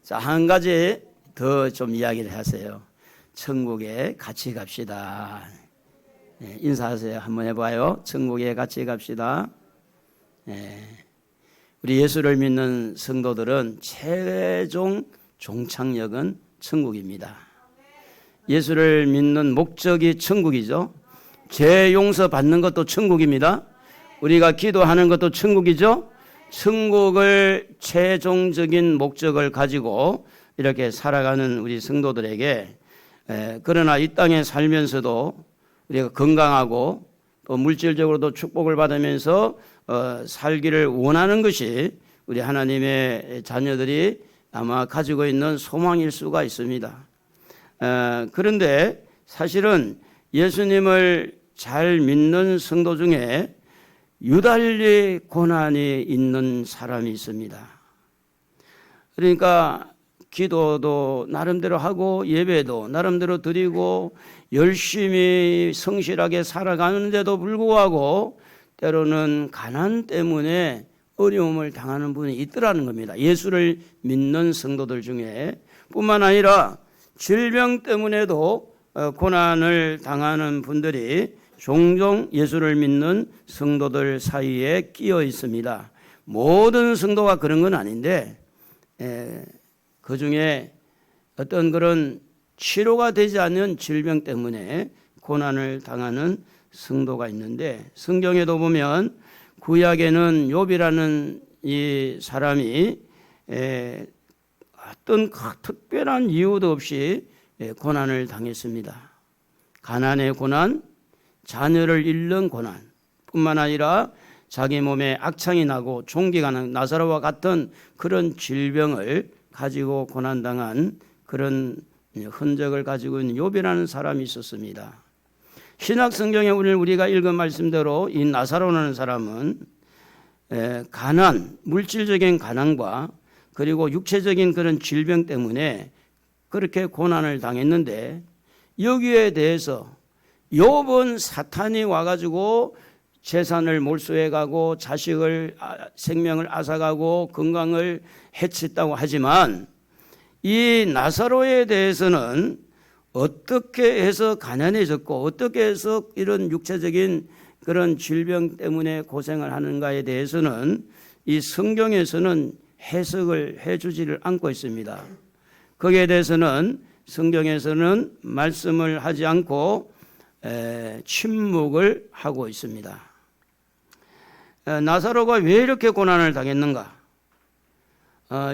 자, 한 가지 더 좀 이야기를 하세요. 천국에 같이 갑시다. 인사하세요. 한번 해봐요. 천국에 같이 갑시다. 우리 예수를 믿는 성도들은 최종 종착역은 천국입니다. 예수를 믿는 목적이 천국이죠. 죄 용서 받는 것도 천국입니다. 우리가 기도하는 것도 천국이죠. 천국을 최종적인 목적을 가지고 이렇게 살아가는 우리 성도들에게, 그러나 이 땅에 살면서도 우리가 건강하고 또 물질적으로도 축복을 받으면서 살기를 원하는 것이 우리 하나님의 자녀들이 아마 가지고 있는 소망일 수가 있습니다. 그런데 사실은 예수님을 잘 믿는 성도 중에 유달리 고난이 있는 사람이 있습니다. 그러니까 기도도 나름대로 하고 예배도 나름대로 드리고 열심히 성실하게 살아가는데도 불구하고 때로는 가난 때문에 어려움을 당하는 분이 있더라는 겁니다. 예수를 믿는 성도들 중에 뿐만 아니라 질병 때문에도 고난을 당하는 분들이 종종 예수를 믿는 성도들 사이에 끼어 있습니다. 모든 성도가 그런 건 아닌데 그 중에 어떤 그런 치료가 되지 않는 질병 때문에 고난을 당하는 성도가 있는데, 성경에도 보면 구약에는 욥이라는 이 사람이 어떤 특별한 이유도 없이 고난을 당했습니다. 가난의 고난, 자녀를 잃는 고난 뿐만 아니라 자기 몸에 악창이 나고 종기가 나는 나사로와 같은 그런 질병을 가지고 고난당한 그런 흔적을 가지고 있는 욥이라는 사람이 있었습니다. 신약 성경에 오늘 우리가 읽은 말씀대로 이 나사로라는 사람은 가난, 물질적인 가난과 그리고 육체적인 그런 질병 때문에 그렇게 고난을 당했는데, 여기에 대해서 욥은 사탄이 와가지고 재산을 몰수해가고 자식을 생명을 앗아가고 건강을 해쳤다고 하지만, 이 나사로에 대해서는 어떻게 해서 가난해졌고 어떻게 해서 이런 육체적인 그런 질병 때문에 고생을 하는가에 대해서는 이 성경에서는 해석을 해주지를 않고 있습니다. 거기에 대해서는 성경에서는 말씀을 하지 않고 침묵을 하고 있습니다. 나사로가 왜 이렇게 고난을 당했는가?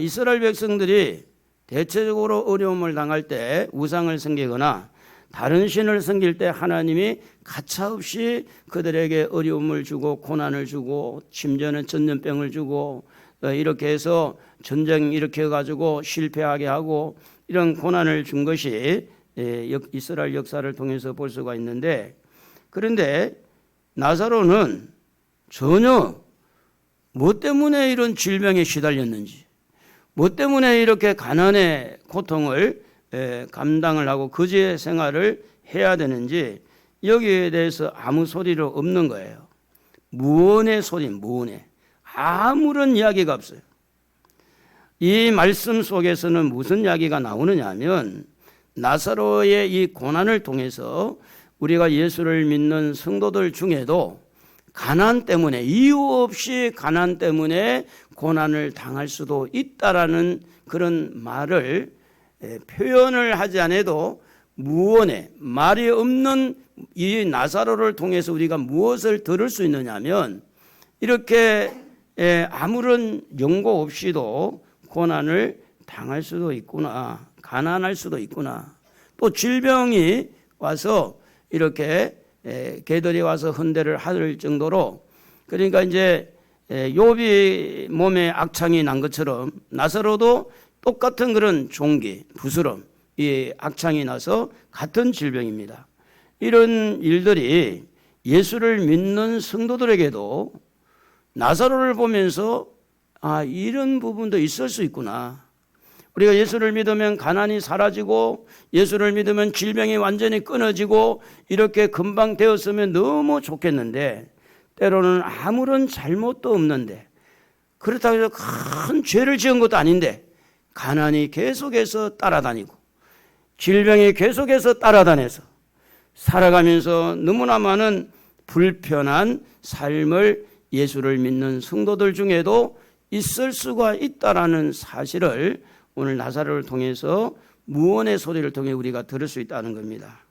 이스라엘 백성들이 대체적으로 어려움을 당할 때 우상을 섬기거나 다른 신을 섬길 때 하나님이 가차없이 그들에게 어려움을 주고 고난을 주고 심지어는 전염병을 주고 이렇게 해서 전쟁 일으켜가지고 실패하게 하고 이런 고난을 준 것이 이스라엘 역사를 통해서 볼 수가 있는데, 그런데 나사로는 전혀 뭐 때문에 이런 질병에 시달렸는지, 뭐 때문에 이렇게 가난의 고통을 감당을 하고 거지의 생활을 해야 되는지 여기에 대해서 아무 소리로 없는 거예요. 무언의 소리, 무언의 아무런 이야기가 없어요. 이 말씀 속에서는 무슨 이야기가 나오느냐 하면, 나사로의 이 고난을 통해서 우리가 예수를 믿는 성도들 중에도 가난 때문에, 이유 없이 가난 때문에 고난을 당할 수도 있다라는 그런 말을 표현을 하지 않아도 무언의 말이 없는 이 나사로를 통해서 우리가 무엇을 들을 수 있느냐 하면, 이렇게 아무런 연고 없이도 고난을 당할 수도 있구나, 가난할 수도 있구나, 또 질병이 와서 이렇게 개들이 와서 헌대를 할 정도로, 그러니까 이제 욥이 몸에 악창이 난 것처럼 나사로도 똑같은 그런 종기, 부스럼, 이 악창이 나서 같은 질병입니다. 이런 일들이 예수를 믿는 성도들에게도 나사로를 보면서 이런 부분도 있을 수 있구나. 우리가 예수를 믿으면 가난이 사라지고 예수를 믿으면 질병이 완전히 끊어지고 이렇게 금방 되었으면 너무 좋겠는데, 때로는 아무런 잘못도 없는데 그렇다고 해서 큰 죄를 지은 것도 아닌데 가난이 계속해서 따라다니고 질병이 계속해서 따라다녀서 살아가면서 너무나 많은 불편한 삶을 예수를 믿는 성도들 중에도 있을 수가 있다라는 사실을 오늘 나사로를 통해서 무언의 소리를 통해 우리가 들을 수 있다는 겁니다.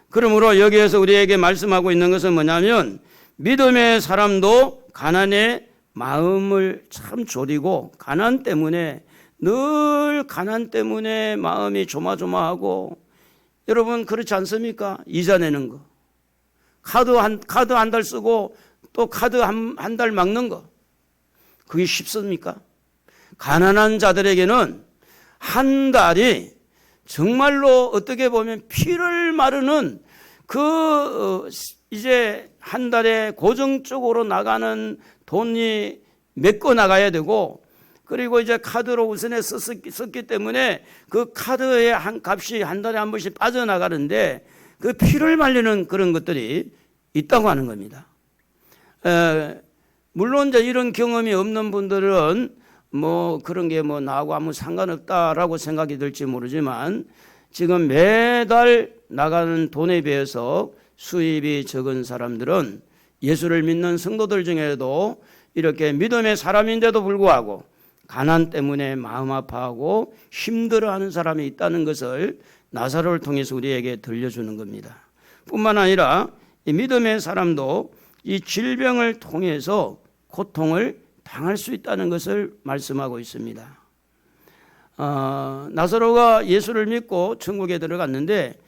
그러므로 여기에서 우리에게 말씀하고 있는 것은 뭐냐면 믿음의 사람도 가난의 마음을 참 졸이고 가난 때문에 늘 가난 때문에 마음이 조마조마하고 여러분 그렇지 않습니까? 이자 내는 거 카드 한 달 쓰고 또 카드 한 달 막는 거 그게 쉽습니까? 가난한 자들에게는 한 달이 정말로 어떻게 보면 피를 마르는 이제 한 달에 고정적으로 나가는 돈이 메꿔 나가야 되고 그리고 이제 카드로 우선에 썼기 때문에 그 카드의 값이 한 달에 한 번씩 빠져나가는데 그 피를 말리는 그런 것들이 있다고 하는 겁니다. 물론 이제 이런 경험이 없는 분들은 뭐 그런 게 뭐 나하고 아무 상관없다라고 생각이 들지 모르지만 지금 매달 나가는 돈에 비해서 수입이 적은 사람들은 예수를 믿는 성도들 중에도 이렇게 믿음의 사람인데도 불구하고 가난 때문에 마음 아파하고 힘들어하는 사람이 있다는 것을 나사로를 통해서 우리에게 들려주는 겁니다. 뿐만 아니라 이 믿음의 사람도 이 질병을 통해서 고통을 당할 수 있다는 것을 말씀하고 있습니다. 나사로가 예수를 믿고 천국에 들어갔는데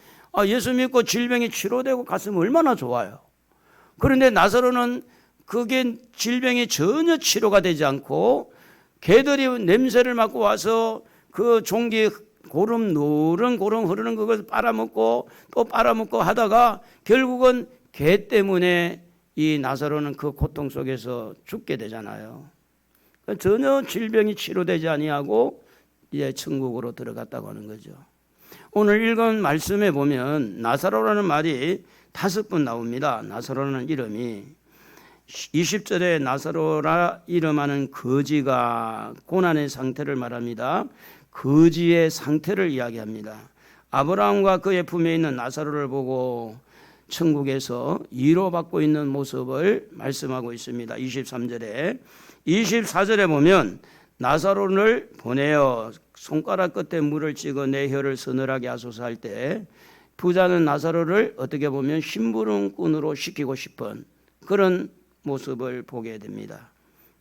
예수 믿고 질병이 치료되고 갔으면 얼마나 좋아요. 그런데 나사로는 그게 질병이 전혀 치료가 되지 않고 개들이 냄새를 맡고 와서 그 종기 노른 고름 흐르는 그걸 빨아먹고 또 빨아먹고 하다가 결국은 개 때문에 이 나사로는 그 고통 속에서 죽게 되잖아요. 전혀 질병이 치료되지 아니하고 이제 천국으로 들어갔다고 하는 거죠. 오늘 읽은 말씀에 보면 나사로라는 말이 5번 나옵니다. 나사로라는 이름이 20절에 나사로라 이름하는 거지가 고난의 상태를 말합니다. 거지의 상태를 이야기합니다. 아브라함과 그의 품에 있는 나사로를 보고 천국에서 위로받고 있는 모습을 말씀하고 있습니다. 23절에 24절에 보면 나사로를 보내어 손가락 끝에 물을 찍어 내 혀를 서늘하게 하소서 할 때 부자는 나사로를 어떻게 보면 심부름꾼으로 시키고 싶은 그런 모습을 보게 됩니다.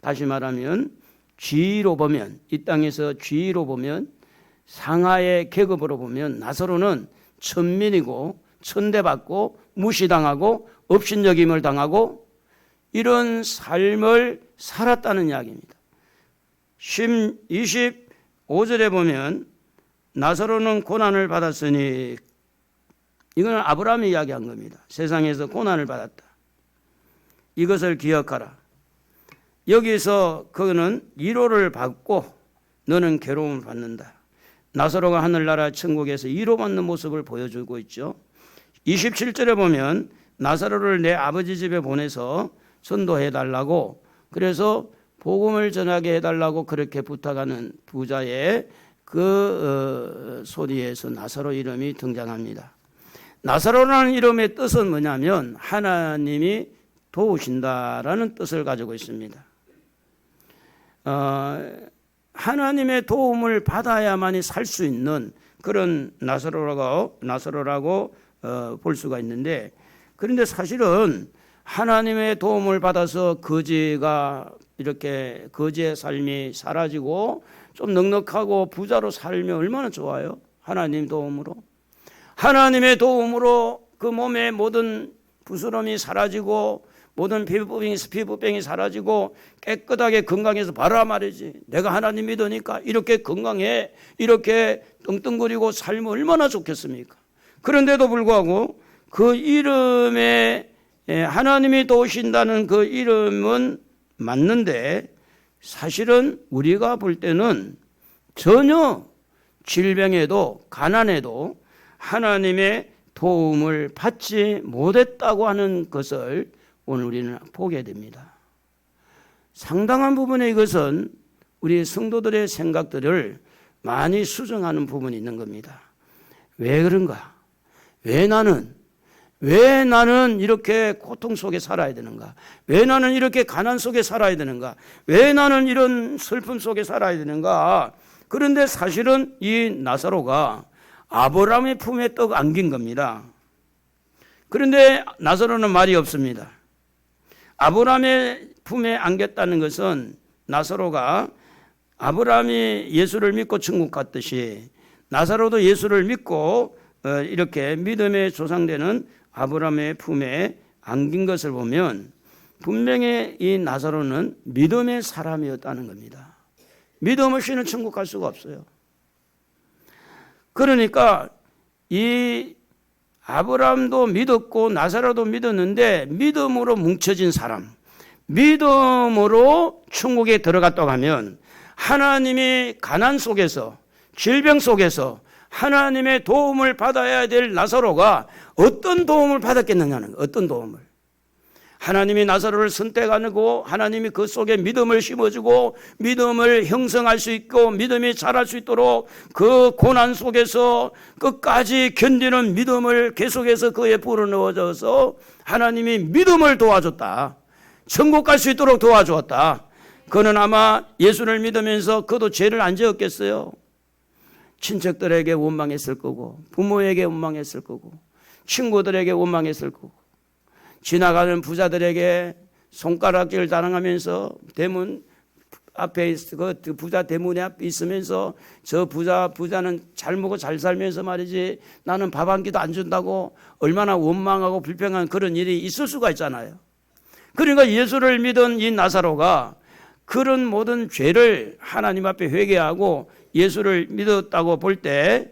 다시 말하면 쥐로 보면 이 땅에서 쥐로 보면 상하의 계급으로 보면 나사로는 천민이고 천대받고 무시당하고 업신여김을 당하고 이런 삶을 살았다는 이야기입니다. 25절에 보면 나사로는 고난을 받았으니 이건 아브라함이 이야기한 겁니다. 세상에서 고난을 받았다. 이것을 기억하라. 여기서 그는 위로를 받고 너는 괴로움을 받는다. 나사로가 하늘나라 천국에서 위로받는 모습을 보여주고 있죠. 27절에 보면 나사로를 내 아버지 집에 보내서 전도해달라고 그래서 복음을 전하게 해달라고 그렇게 부탁하는 부자의 그 소리에서 나사로 이름이 등장합니다. 나사로라는 이름의 뜻은 뭐냐면 하나님이 도우신다라는 뜻을 가지고 있습니다. 하나님의 도움을 받아야만이 살 수 있는 그런 나사로라고 볼 수가 있는데 그런데 사실은 하나님의 도움을 받아서 거지가 이렇게 거지의 삶이 사라지고 좀 넉넉하고 부자로 살면 얼마나 좋아요. 하나님 도움으로. 하나님의 도움으로 그 몸의 모든 부스럼이 사라지고 모든 피부병이 사라지고 깨끗하게 건강해서 바라 말이지. 내가 하나님 믿으니까 이렇게 건강해 이렇게 떵떵거리고 살면 얼마나 좋겠습니까? 그런데도 불구하고 그 이름에 하나님이 도우신다는 그 이름은 맞는데 사실은 우리가 볼 때는 전혀 질병에도 가난에도 하나님의 도움을 받지 못했다고 하는 것을 오늘 우리는 보게 됩니다. 상당한 부분의 이것은 우리 성도들의 생각들을 많이 수정하는 부분이 있는 겁니다. 왜 그런가? 왜 나는 이렇게 고통 속에 살아야 되는가? 왜 나는 이렇게 가난 속에 살아야 되는가? 왜 나는 이런 슬픔 속에 살아야 되는가? 그런데 사실은 이 나사로가 아브라함의 품에 떡 안긴 겁니다. 그런데 나사로는 말이 없습니다. 아브라함의 품에 안겼다는 것은 나사로가 아브라함이 예수를 믿고 천국 갔듯이 나사로도 예수를 믿고 이렇게 믿음의 조상되는 아브라함의 품에 안긴 것을 보면 분명히 이 나사로는 믿음의 사람이었다는 겁니다. 믿음 없이는 천국 갈 수가 없어요. 그러니까 이 아브라함도 믿었고 나사로도 믿었는데 믿음으로 뭉쳐진 사람, 믿음으로 천국에 들어갔다고 하면 하나님이 가난 속에서 질병 속에서 하나님의 도움을 받아야 될 나사로가 어떤 도움을 받았겠느냐는 거예요. 어떤 도움을. 하나님이 나사로를 선택하고 하나님이 그 속에 믿음을 심어주고 믿음을 형성할 수 있고 믿음이 자랄 수 있도록 그 고난 속에서 끝까지 견디는 믿음을 계속해서 그에 불어넣어줘서 하나님이 믿음을 도와줬다. 천국 갈 수 있도록 도와주었다. 그는 아마 예수를 믿으면서 그도 죄를 안 지었겠어요. 친척들에게 원망했을 거고 부모에게 원망했을 거고 친구들에게 원망했을 거고 지나가는 부자들에게 손가락질 자랑하면서 대문 앞에 그 부자 대문 앞에 있으면서 저 부자는 잘 먹고 잘 살면서 말이지 나는 밥 한 끼도 안 준다고 얼마나 원망하고 불평한 그런 일이 있을 수가 있잖아요. 그러니까 예수를 믿은 이 나사로가 그런 모든 죄를 하나님 앞에 회개하고 예수를 믿었다고 볼 때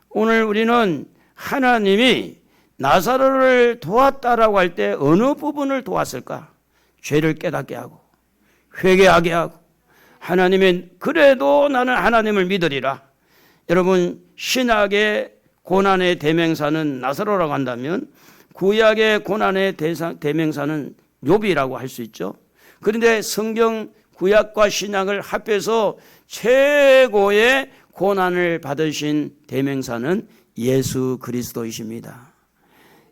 오늘 우리는 하나님이 나사로를 도왔다라고 할 때 어느 부분을 도왔을까? 죄를 깨닫게 하고 회개하게 하고 하나님은 그래도 나는 하나님을 믿으리라. 여러분 신약의 고난의 대명사는 나사로라고 한다면 구약의 고난의 대명사는 욥이라고 할 수 있죠. 그런데 성경 구약과 신약을 합해서 최고의 고난을 받으신 대명사는 예수 그리스도이십니다.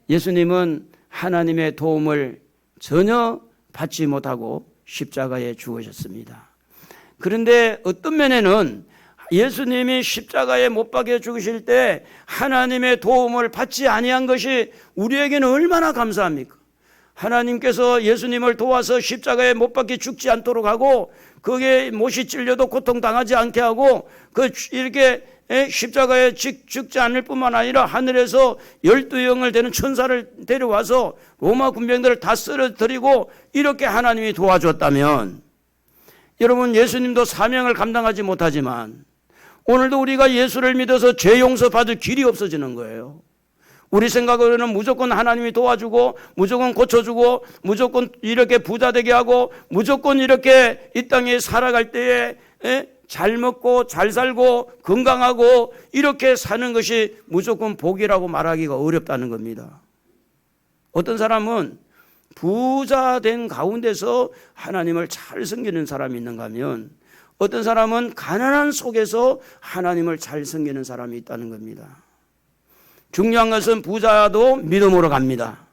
예수님은 하나님의 도움을 전혀 받지 못하고 십자가에 죽으셨습니다. 그런데 어떤 면에는 예수님이 십자가에 못 박혀 죽으실 때 하나님의 도움을 받지 아니한 것이 우리에게는 얼마나 감사합니까? 하나님께서 예수님을 도와서 십자가에 못 박혀 죽지 않도록 하고 그게 못이 찔려도 고통당하지 않게 하고 이렇게 십자가에 죽지 않을 뿐만 아니라 하늘에서 12영을 되는 천사를 데려와서 로마 군병들을 다 쓰러뜨리고 이렇게 하나님이 도와줬다면 여러분 예수님도 사명을 감당하지 못하지만 오늘도 우리가 예수를 믿어서 죄 용서받을 길이 없어지는 거예요. 우리 생각으로는 무조건 하나님이 도와주고 무조건 고쳐주고 무조건 이렇게 부자 되게 하고 무조건 이렇게 이 땅에 살아갈 때에 잘 먹고 잘 살고 건강하고 이렇게 사는 것이 무조건 복이라고 말하기가 어렵다는 겁니다. 어떤 사람은 부자 된 가운데서 하나님을 잘 섬기는 사람이 있는가 하면 어떤 사람은 가난한 속에서 하나님을 잘 섬기는 사람이 있다는 겁니다. 중요한 것은 부자도 믿음으로 갑니다.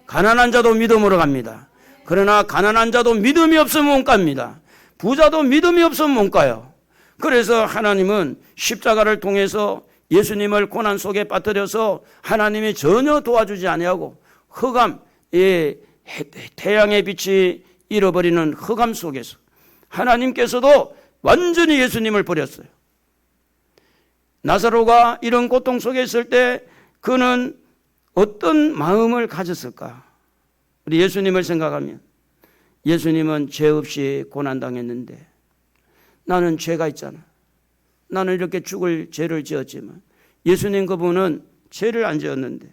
가난한 자도 믿음으로 갑니다. 그러나 가난한 자도 믿음이 없으면 못 갑니다. 부자도 믿음이 없으면 못 가요. 그래서 하나님은 십자가를 통해서 예수님을 고난 속에 빠뜨려서 하나님이 전혀 도와주지 아니하고 흑암, 태양의 빛이 잃어버리는 흑암 속에서 하나님께서도 완전히 예수님을 버렸어요. 나사로가 이런 고통 속에 있을 때 그는 어떤 마음을 가졌을까? 우리 예수님을 생각하면 예수님은 죄 없이 고난당했는데 나는 죄가 있잖아. 나는 이렇게 죽을 죄를 지었지만 예수님 그분은 죄를 안 지었는데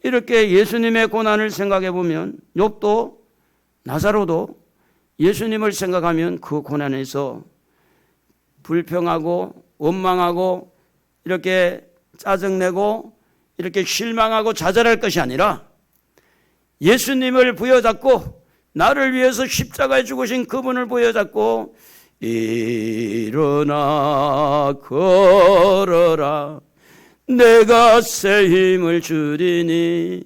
이렇게 예수님의 고난을 생각해 보면 욥도 나사로도 예수님을 생각하면 그 고난에서 불평하고 원망하고 이렇게 짜증내고 이렇게 실망하고 좌절할 것이 아니라 예수님을 부여잡고 나를 위해서 십자가에 죽으신 그분을 보여잡고 일어나 걸어라 내가 새 힘을 주리니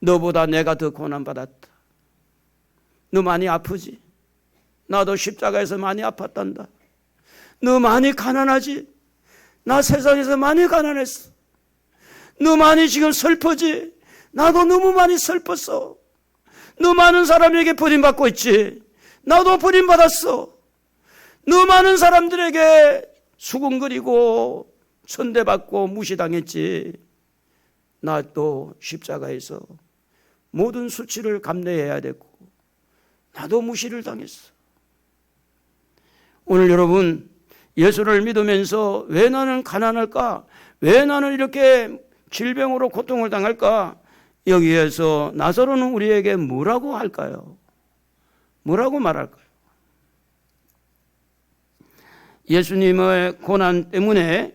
너보다 내가 더 고난받았다. 너 많이 아프지? 나도 십자가에서 많이 아팠단다. 너 많이 가난하지? 나 세상에서 많이 가난했어. 너 많이 지금 슬프지? 나도 너무 많이 슬펐어. 너 많은 사람에게 버림받고 있지? 나도 버림받았어. 너 많은 사람들에게 수군거리고 천대받고 무시당했지? 나 또 십자가에서 모든 수치를 감내해야 되고 나도 무시를 당했어. 오늘 여러분 예수를 믿으면서 왜 나는 가난할까? 왜 나는 이렇게 질병으로 고통을 당할까? 여기에서 나사로는 우리에게 뭐라고 할까요? 뭐라고 말할까요? 예수님의 고난 때문에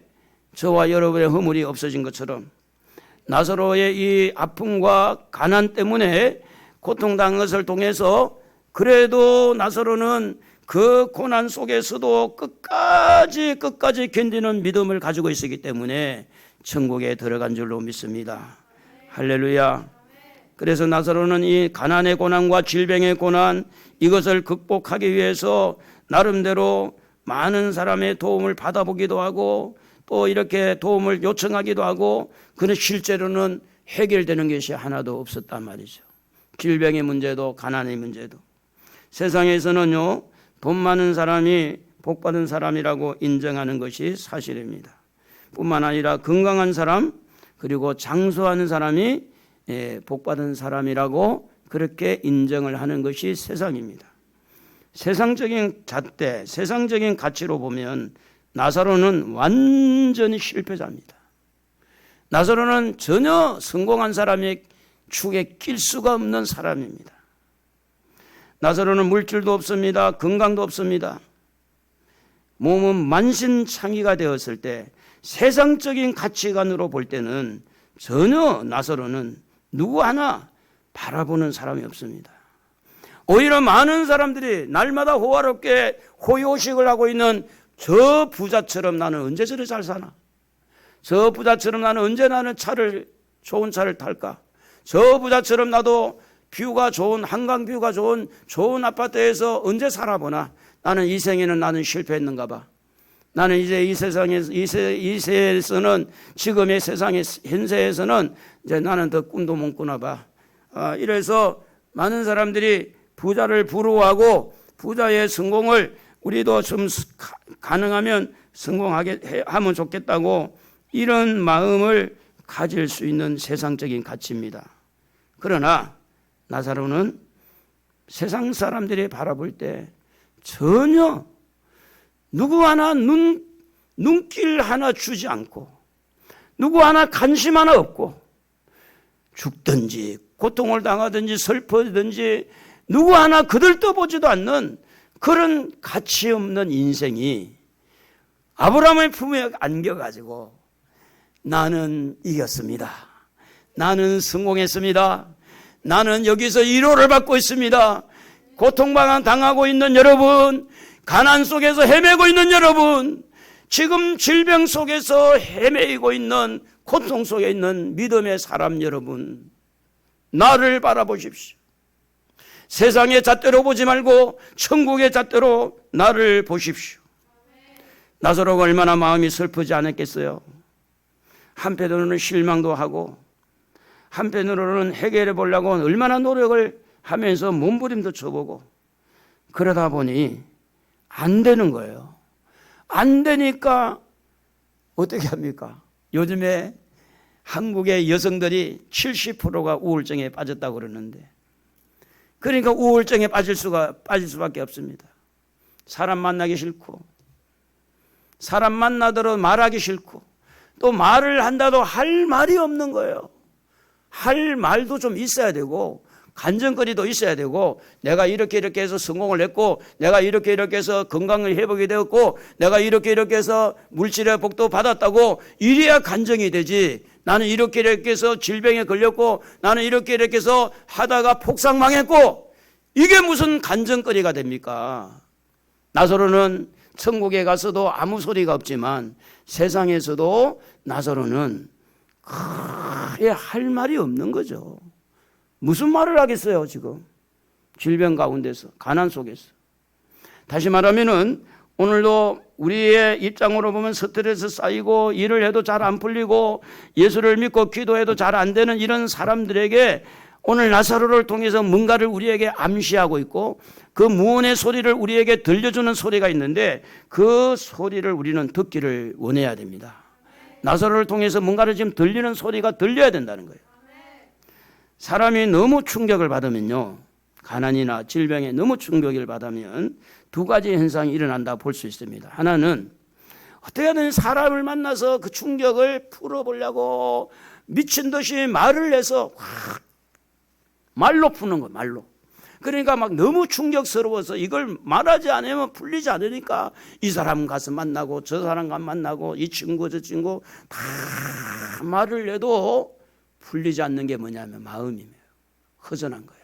저와 여러분의 허물이 없어진 것처럼 나사로의 이 아픔과 가난 때문에 고통당한 것을 통해서 그래도 나사로는 그 고난 속에서도 끝까지 견디는 믿음을 가지고 있었기 때문에 천국에 들어간 줄로 믿습니다. 할렐루야. 그래서 나사로는 이 가난의 고난과 질병의 고난 이것을 극복하기 위해서 나름대로 많은 사람의 도움을 받아보기도 하고 또 이렇게 도움을 요청하기도 하고 그는 실제로는 해결되는 것이 하나도 없었단 말이죠. 질병의 문제도 가난의 문제도. 세상에서는요 돈 많은 사람이 복받은 사람이라고 인정하는 것이 사실입니다. 뿐만 아니라 건강한 사람 그리고 장수하는 사람이 복받은 사람이라고 그렇게 인정을 하는 것이 세상입니다. 세상적인 잣대, 세상적인 가치로 보면 나사로는 완전히 실패자입니다. 나사로는 전혀 성공한 사람의 축에 낄 수가 없는 사람입니다. 나사로는 물질도 없습니다. 건강도 없습니다. 몸은 만신창이가 되었을 때 세상적인 가치관으로 볼 때는 전혀 나사로는 누구 하나 바라보는 사람이 없습니다. 오히려 많은 사람들이 날마다 호화롭게 호요식을 하고 있는 저 부자처럼 나는 언제 저리 잘 사나? 저 부자처럼 나는 언제 나는 좋은 차를 탈까? 저 부자처럼 나도 뷰가 좋은 한강 뷰가 좋은 아파트에서 언제 살아보나? 나는 이 생에는 나는 실패했는가 봐. 나는 이제 이 세상에서 이 세에서는 지금의 세상의 현세에서는 이제 나는 더 꿈도 못 꾸나 봐. 이래서 많은 사람들이 부자를 부러워하고 부자의 성공을 우리도 좀 가능하면 성공하게 하면 좋겠다고 이런 마음을 가질 수 있는 세상적인 가치입니다. 그러나 나사로는 세상 사람들이 바라볼 때 전혀 누구 하나 눈길 하나 주지 않고 누구 하나 관심 하나 없고 죽든지 고통을 당하든지 슬퍼든지 누구 하나 그들떠보지도 않는 그런 가치 없는 인생이 아브라함의 품에 안겨가지고 나는 이겼습니다. 나는 성공했습니다. 나는 여기서 위로를 받고 있습니다. 고통당하고 있는 여러분, 가난 속에서 헤매고 있는 여러분, 지금 질병 속에서 헤매이고 있는 고통 속에 있는 믿음의 사람 여러분, 나를 바라보십시오. 세상의 잣대로 보지 말고 천국의 잣대로 나를 보십시오. 나사로가 얼마나 마음이 슬프지 않았겠어요. 한편으로는 실망도 하고 한편으로는 해결해 보려고 얼마나 노력을 하면서 몸부림도 쳐보고 그러다 보니 안 되는 거예요. 안 되니까 어떻게 합니까? 요즘에 한국의 여성들이 70%가 우울증에 빠졌다고 그러는데 그러니까 우울증에 빠질 수밖에 없습니다. 사람 만나기 싫고 사람 만나더라도 말하기 싫고 또 말을 한다도 할 말이 없는 거예요. 할 말도 좀 있어야 되고 간증거리도 있어야 되고 내가 이렇게 해서 성공을 했고 내가 이렇게 해서 건강을 회복이 되었고 내가 이렇게 해서 물질의 복도 받았다고 이래야 간증이 되지. 나는 이렇게 해서 질병에 걸렸고 나는 이렇게 해서 하다가 폭삭 망했고 이게 무슨 간증거리가 됩니까? 나사로는 천국에 가서도 아무 소리가 없지만 세상에서도 나사로는 할 말이 없는 거죠. 무슨 말을 하겠어요 지금? 질병 가운데서, 가난 속에서. 다시 말하면은 오늘도 우리의 입장으로 보면 스트레스 쌓이고 일을 해도 잘 안 풀리고 예수를 믿고 기도해도 잘 안 되는 이런 사람들에게 오늘 나사로를 통해서 뭔가를 우리에게 암시하고 있고 그 무언의 소리를 우리에게 들려주는 소리가 있는데 그 소리를 우리는 듣기를 원해야 됩니다. 나사로를 통해서 뭔가를 지금 들리는 소리가 들려야 된다는 거예요. 사람이 너무 충격을 받으면요, 가난이나 질병에 너무 충격을 받으면 두 가지 현상이 일어난다 볼 수 있습니다. 하나는 어떻게든 사람을 만나서 그 충격을 풀어보려고 미친 듯이 말을 해서 말로 푸는 거예요. 말로. 그러니까 막 너무 충격스러워서 이걸 말하지 않으면 풀리지 않으니까 이 사람 가서 만나고 저 사람 가서 만나고 이 친구 저 친구 다 말을 해도 풀리지 않는 게 뭐냐면 마음이에요. 허전한 거예요.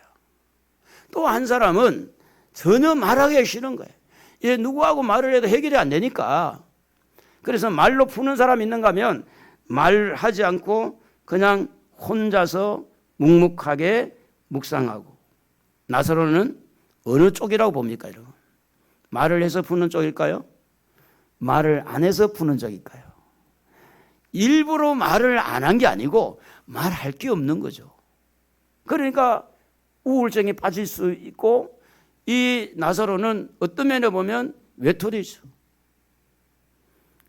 또 한 사람은 전혀 말하기 싫은 거예요. 얘 누구하고 말을 해도 해결이 안 되니까. 그래서 말로 푸는 사람 있는가 하면 말하지 않고 그냥 혼자서 묵묵하게 묵상하고. 나사로는 어느 쪽이라고 봅니까 여러분? 말을 해서 푸는 쪽일까요? 말을 안 해서 푸는 쪽일까요? 일부러 말을 안 한 게 아니고 말할 게 없는 거죠. 그러니까 우울증에 빠질 수 있고 이 나사로는 어떤 면에 보면 외톨이죠.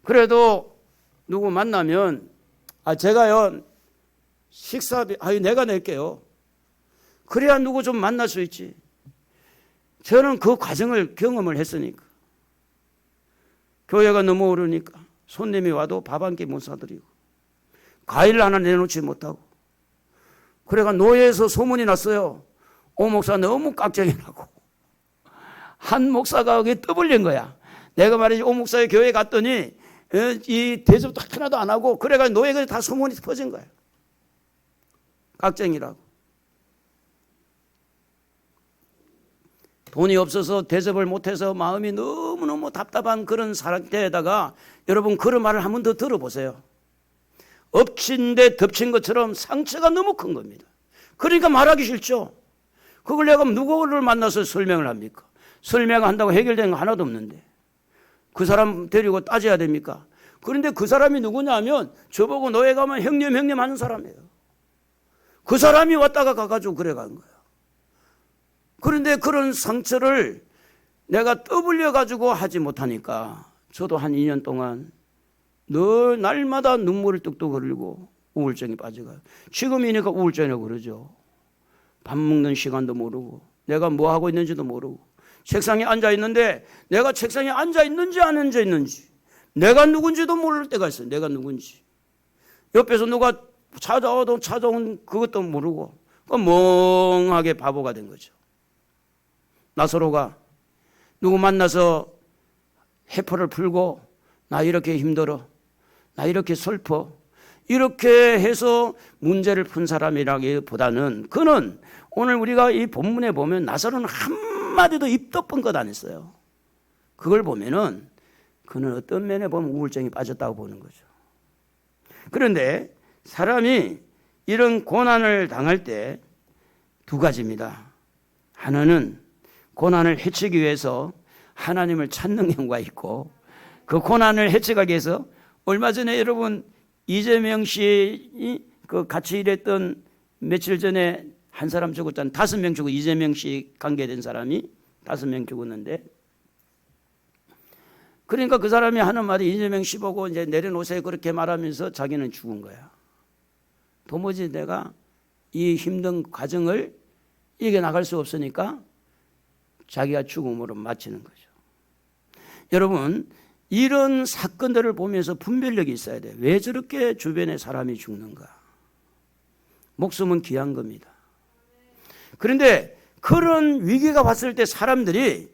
그래도 누구 만나면 제가요 식사비 내가 낼게요. 그래야 누구 좀 만날 수 있지. 저는 그 과정을 경험을 했으니까. 교회가 너무 어려우니까 손님이 와도 밥 한 끼 못 사드리고 과일 하나 내놓지 못하고 그래가 노예에서 소문이 났어요. 오 목사 너무 깍쟁이라고. 한 목사가 그게 떠벌린 거야. 내가 말이지 오 목사의 교회 갔더니 이 대접도 하나도 안 하고 그래가 노예가 다 소문이 퍼진 거야. 깍쟁이라고. 돈이 없어서 대접을 못해서 마음이 너무너무 답답한 그런 상태에다가 여러분 그런 말을 한 번 더 들어보세요. 엎친 데 덮친 것처럼 상처가 너무 큰 겁니다. 그러니까 말하기 싫죠. 그걸 내가 누구를 만나서 설명을 합니까? 설명한다고 해결된 거 하나도 없는데 그 사람 데리고 따져야 됩니까? 그런데 그 사람이 누구냐면 저보고 노예 가면 형님 하는 사람이에요. 그 사람이 왔다가 가가지고 그래 간 거예요. 그런데 그런 상처를 내가 떠벌려 가지고 하지 못하니까 저도 한 2년 동안 늘 날마다 눈물을 뚝뚝 흘리고 우울증이 빠져가요. 지금이니까 우울증이라고 그러죠. 밥 먹는 시간도 모르고 내가 뭐 하고 있는지도 모르고 책상에 앉아 있는데 내가 책상에 앉아 있는지 안 앉아 있는지 내가 누군지도 모를 때가 있어요. 내가 누군지. 옆에서 누가 찾아온 그것도 모르고 멍하게 바보가 된 거죠. 나사로가 누구 만나서 해포를 풀고 나 이렇게 힘들어, 나 이렇게 슬퍼 이렇게 해서 문제를 푼 사람이라기보다는 그는 오늘 우리가 이 본문에 보면 나사로는 한마디도 입 덮은 것 안 했어요. 그걸 보면은 그는 어떤 면에 보면 우울증이 빠졌다고 보는 거죠. 그런데 사람이 이런 고난을 당할 때 두 가지입니다. 하나는 고난을 해치기 위해서 하나님을 찾는 경우가 있고 그 고난을 해치기 위해서 얼마 전에 여러분 이재명 씨 그 같이 일했던 며칠 전에 한 사람 죽었잖아요. 5명 죽고 이재명 씨 관계된 사람이 5명 죽었는데 그러니까 그 사람이 하는 말이 이재명 씨 보고 이제 내려놓으세요 그렇게 말하면서 자기는 죽은 거야. 도무지 내가 이 힘든 과정을 이겨나갈 수 없으니까 자기가 죽음으로 마치는 거죠. 여러분 이런 사건들을 보면서 분별력이 있어야 돼요. 왜 저렇게 주변에 사람이 죽는가? 목숨은 귀한 겁니다. 그런데 그런 위기가 왔을 때 사람들이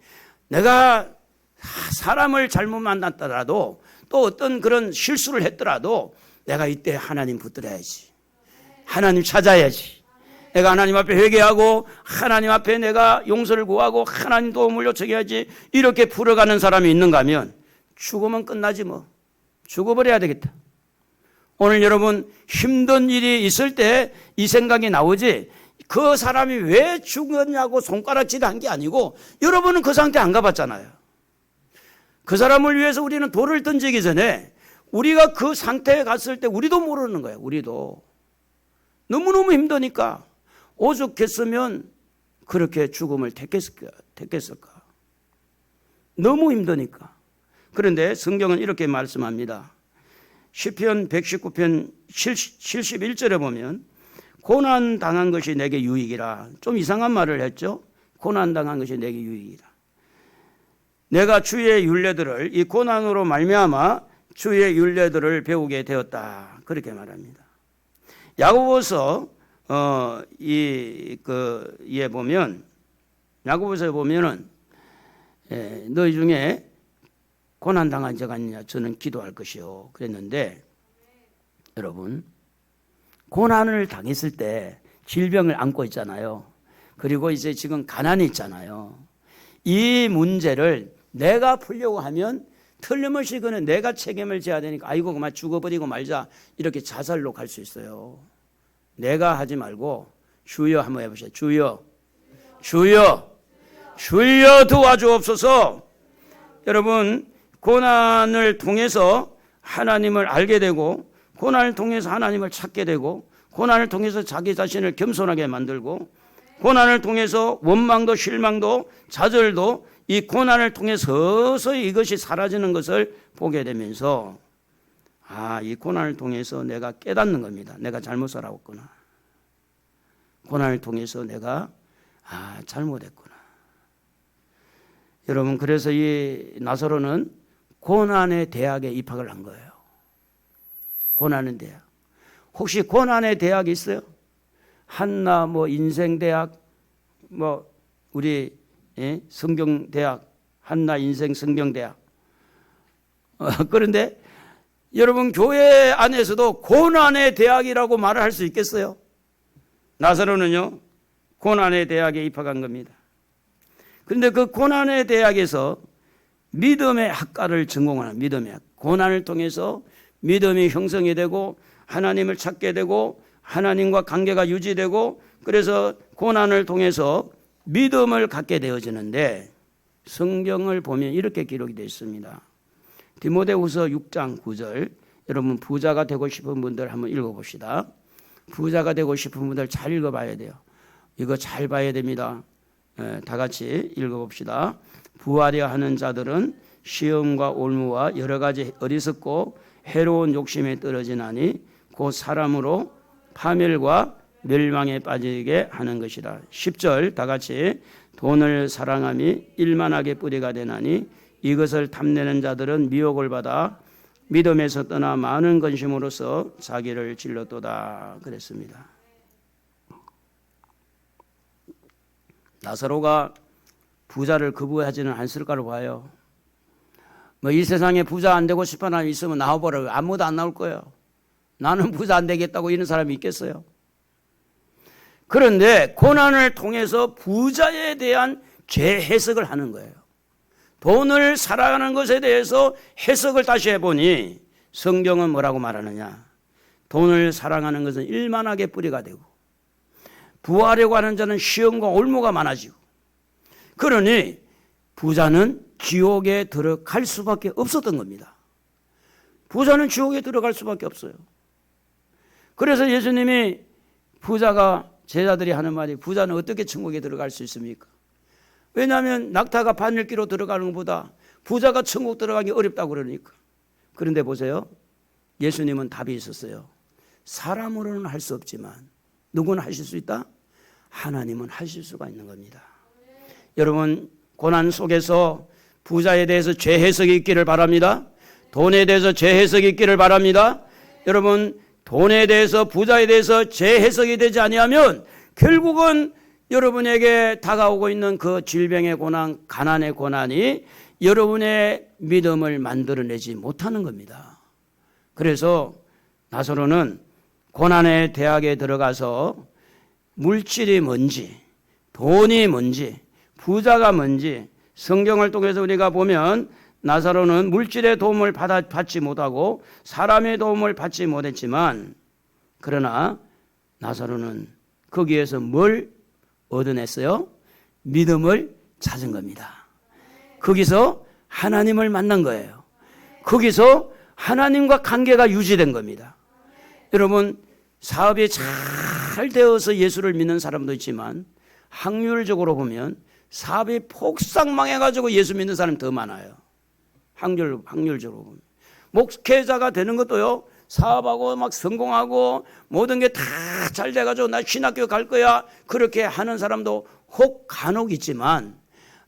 내가 사람을 잘못 만났더라도 또 어떤 그런 실수를 했더라도 내가 이때 하나님 붙들어야지. 하나님 찾아야지. 내가 하나님 앞에 회개하고 하나님 앞에 내가 용서를 구하고 하나님 도움을 요청해야지 이렇게 풀어가는 사람이 있는가 하면 죽으면 끝나지 뭐. 죽어버려야 되겠다. 오늘 여러분 힘든 일이 있을 때 이 생각이 나오지 그 사람이 왜 죽었냐고 손가락질 한 게 아니고 여러분은 그 상태 안 가봤잖아요. 그 사람을 위해서 우리는 돌을 던지기 전에 우리가 그 상태에 갔을 때 우리도 모르는 거예요. 우리도. 너무너무 힘드니까 오죽했으면 그렇게 죽음을 택했을까. 너무 힘드니까. 그런데 성경은 이렇게 말씀합니다. 시편 119편 71절에 보면 고난 당한 것이 내게 유익이라. 좀 이상한 말을 했죠. 고난 당한 것이 내게 유익이라. 내가 주의 율례들을 이 고난으로 말미암아 주의 율례들을 배우게 되었다. 그렇게 말합니다. 야고보서 이에 보면 야고보서에 보면은 너희 중에 고난 당한 자가 있느냐 저는 기도할 것이요 그랬는데 여러분 고난을 당했을 때 질병을 안고 있잖아요. 그리고 이제 지금 가난이 있잖아요. 이 문제를 내가 풀려고 하면 틀림없이 그는 내가 책임을 져야 되니까 아이고 그만 죽어버리고 말자 이렇게 자살로 갈 수 있어요. 내가 하지 말고 주여 한번 해보세요. 주여 주여 주여 도와주옵소서. 여러분 고난을 통해서 하나님을 알게 되고 고난을 통해서 하나님을 찾게 되고 고난을 통해서 자기 자신을 겸손하게 만들고 고난을 통해서 원망도 실망도 좌절도 이 고난을 통해서 서서히 이것이 사라지는 것을 보게 되면서 이 고난을 통해서 내가 깨닫는 겁니다. 내가 잘못 살아왔구나. 고난을 통해서 내가 잘못했구나. 여러분 그래서 이 나사로는 고난의 대학에 입학을 한 거예요. 고난의 대학. 혹시 고난의 대학이 있어요? 한나 인생대학 우리 성경대학 한나 인생 성경대학. 그런데 여러분 교회 안에서도 고난의 대학이라고 말을 할 수 있겠어요? 나사로는요 고난의 대학에 입학한 겁니다. 그런데 그 고난의 대학에서 믿음의 학과를 전공하는 믿음의 학. 고난을 통해서 믿음이 형성이 되고 하나님을 찾게 되고 하나님과 관계가 유지되고 그래서 고난을 통해서 믿음을 갖게 되어지는데 성경을 보면 이렇게 기록이 되어 있습니다. 디모데후서 6장 9절. 여러분 부자가 되고 싶은 분들 한번 읽어봅시다. 부자가 되고 싶은 분들 잘 읽어봐야 돼요. 이거 잘 봐야 됩니다. 다 같이 읽어봅시다. 부하려 하는 자들은 시험과 올무와 여러 가지 어리석고 해로운 욕심에 떨어지나니 곧 사람으로 파멸과 멸망에 빠지게 하는 것이라. 10절 다 같이 돈을 사랑함이 일만하게 뿌리가 되나니 이것을 탐내는 자들은 미혹을 받아 믿음에서 떠나 많은 근심으로써 자기를 질렀도다 그랬습니다. 나사로가 부자를 거부하지는 않을까로 봐요. 이 세상에 부자 안 되고 싶은 사람이 있으면 나와보라고. 아무도 안 나올 거예요. 나는 부자 안 되겠다고 이런 사람이 있겠어요? 그런데 고난을 통해서 부자에 대한 재해석을 하는 거예요. 돈을 사랑하는 것에 대해서 해석을 다시 해보니 성경은 뭐라고 말하느냐. 돈을 사랑하는 것은 일만하게 뿌리가 되고 부하려고 하는 자는 시험과 올무가 많아지고 그러니 부자는 지옥에 들어갈 수밖에 없었던 겁니다. 부자는 지옥에 들어갈 수밖에 없어요. 그래서 예수님이 부자가 제자들이 하는 말이 부자는 어떻게 천국에 들어갈 수 있습니까? 왜냐하면 낙타가 바늘기로 들어가는 것보다 부자가 천국 들어가기 어렵다고 그러니까. 그런데 보세요. 예수님은 답이 있었어요. 사람으로는 할 수 없지만 누구는 하실 수 있다? 하나님은 하실 수가 있는 겁니다. 여러분 고난 속에서 부자에 대해서 재해석이 있기를 바랍니다. 돈에 대해서 재해석이 있기를 바랍니다. 여러분 돈에 대해서 부자에 대해서 재해석이 되지 아니하면 결국은 여러분에게 다가오고 있는 그 질병의 고난, 가난의 고난이 여러분의 믿음을 만들어내지 못하는 겁니다. 그래서 나사로는 고난의 대학에 들어가서 물질이 뭔지, 돈이 뭔지, 부자가 뭔지 성경을 통해서 우리가 보면 나사로는 물질의 도움을 받지 못하고 사람의 도움을 받지 못했지만, 그러나 나사로는 거기에서 뭘 얻어냈어요? 믿음을 찾은 겁니다. 거기서 하나님을 만난 거예요. 거기서 하나님과 관계가 유지된 겁니다. 여러분, 사업이 잘 되어서 예수를 믿는 사람도 있지만 확률적으로 보면 사업이 폭삭 망해가지고 예수 믿는 사람이 더 많아요. 확률적으로 보면. 목회자가 되는 것도요, 사업하고 막 성공하고 모든 게 다 잘 돼가지고 나 신학교 갈 거야 그렇게 하는 사람도 혹 간혹 있지만,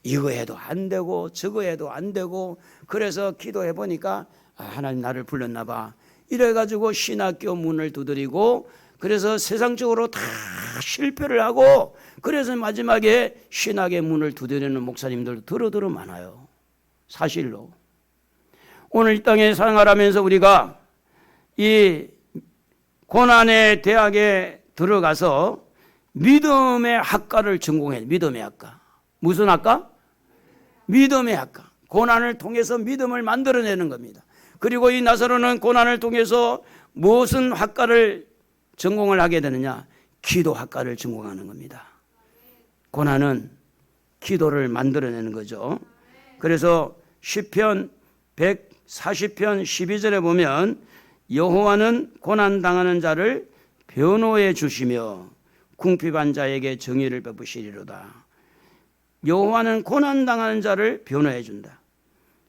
이거 해도 안 되고 저거 해도 안 되고, 그래서 기도해 보니까 하나님 나를 불렀나 봐 이래가지고 신학교 문을 두드리고, 그래서 세상적으로 다 실패를 하고, 그래서 마지막에 신학의 문을 두드리는 목사님들도 더러 많아요. 사실로. 오늘 이 땅에 생활하면서 우리가 이 고난의 대학에 들어가서 믿음의 학과를 전공해. 믿음의 학과. 무슨 학과? 믿음의 학과. 고난을 통해서 믿음을 만들어내는 겁니다. 그리고 이 나사로는 고난을 통해서 무슨 학과를 전공을 하게 되느냐? 기도 학과를 전공하는 겁니다. 고난은 기도를 만들어내는 거죠. 그래서 시편 140편 12절에 보면 여호와는 고난당하는 자를 변호해 주시며 궁핍한 자에게 정의를 베푸시리로다. 여호와는 고난당하는 자를 변호해 준다.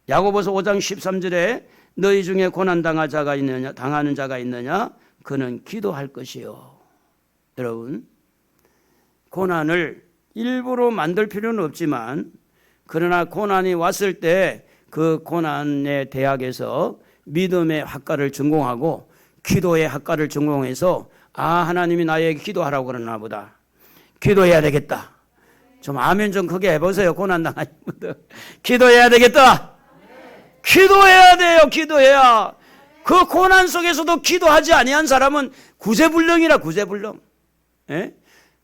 야고보서 5장 13절에 너희 중에 고난당하는 자가 있느냐? 그는 기도할 것이요. 여러분, 고난을 일부러 만들 필요는 없지만, 그러나 고난이 왔을 때 그 고난의 대학에서 믿음의 학과를 전공하고 기도의 학과를 전공해서, 하나님이 나에게 기도하라고 그러나 보다, 기도해야 되겠다. 좀 아멘 좀 크게 해보세요. 고난당하신 분들 기도해야 되겠다. 기도해야 돼요. 기도해야. 그 고난 속에서도 기도하지 아니한 사람은 구제불능이라. 구제불능. 예?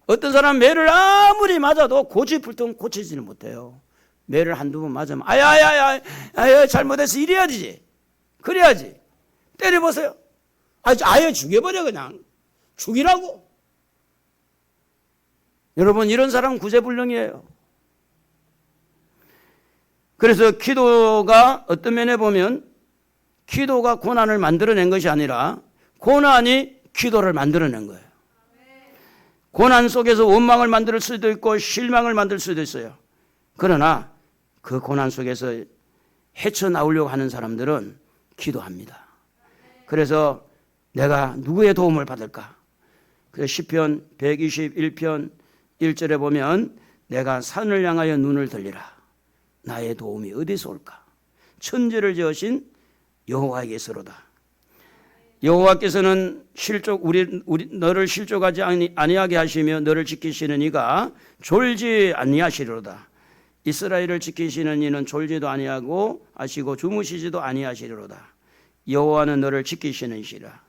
어떤 사람 매를 아무리 맞아도 고집불통 고치지는 못해요. 매를 한두 번 맞으면 아야 잘못해서 이래야지. 그래야지. 때려보세요. 아예 죽여버려. 그냥 죽이라고. 여러분, 이런 사람은 구제불능이에요. 그래서 기도가 어떤 면에 보면 기도가 고난을 만들어낸 것이 아니라 고난이 기도를 만들어낸 거예요. 고난 속에서 원망을 만들 수도 있고 실망을 만들 수도 있어요. 그러나 그 고난 속에서 헤쳐나오려고 하는 사람들은 기도합니다. 그래서 내가 누구의 도움을 받을까? 그래서 시편 121편 1절에 보면 내가 산을 향하여 눈을 들리라. 나의 도움이 어디서 올까? 천지를 지으신 여호와에게서로다. 여호와께서는 너를 실족하지 아니하게 하시며 너를 지키시는 이가 졸지 아니하시리로다. 이스라엘을 지키시는 이는 졸지도 아니하고 하시고 주무시지도 아니하시리로다. 여호와는 너를 지키시는 이시라.